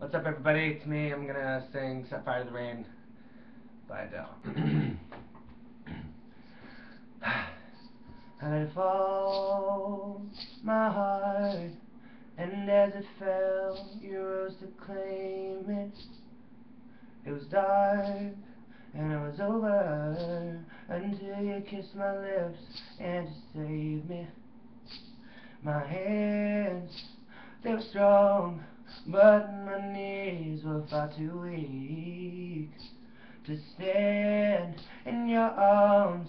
What's up, everybody? It's me. I'm gonna sing Set Fire to the Rain by Adele. I let it fall, my heart, and as it fell, you rose to claim it. It was dark, and it was over, until you kissed my lips and to save me. My hands, they were strong, but my knees were far too weak to stand in your arms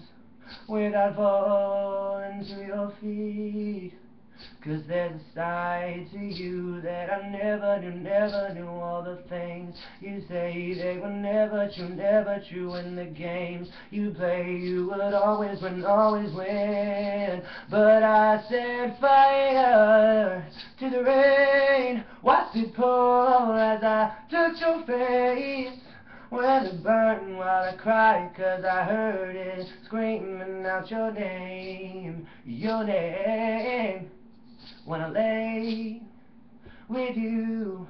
without falling to your feet. 'Cause there's a side to you that I never knew. All the things you say, they were never true. In the games you play, you would always win. But I set fire to the rain, watched it pour as I touched your face. Well, it burned while I cried, 'cause I heard it screaming out your name, your name. When I lay with you,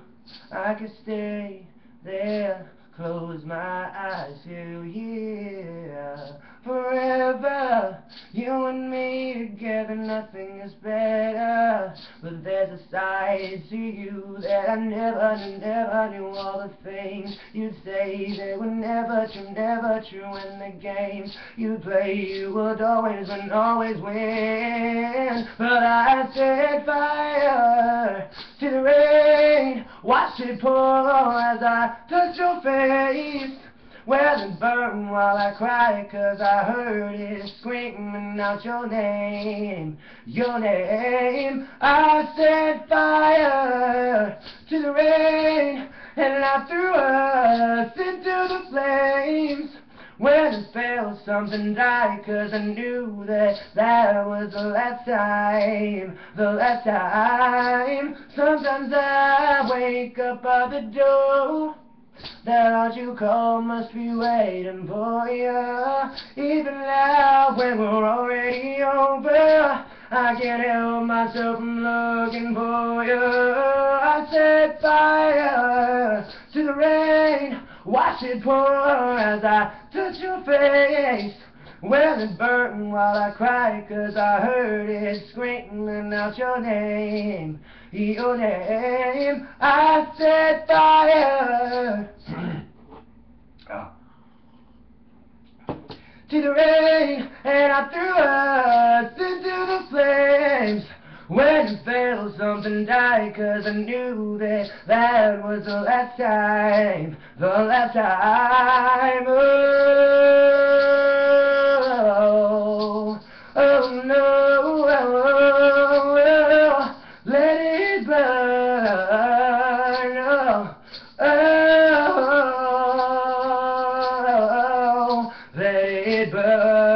I could stay there, close my eyes till yeah. Forever, you and me together, nothing is better. But there's a side to you that I never knew. All the things you'd say, they were never true. In the games you play, you would always win. But I set fire to the rain, watch it pour as I touch your face. Well, it burned while I cried, 'cause I heard it screaming out your name, your name. I set fire to the rain, and I threw us into the flames. When it fell, something died, 'cause I knew that was the last time, Sometimes I wake up by the door, that heart you call must be waiting for you. Even now, when we're already over, I can't help myself from looking for you. I set fire to the rain, watch it pour as I touch your face. Well, it burned while I cried, 'cause I heard it screaming out your name, your name. I set fire to the rain, and I threw us into the flames. When it fell, something died, 'cause I knew that was the last time, Oh no, let it burn, let it burn.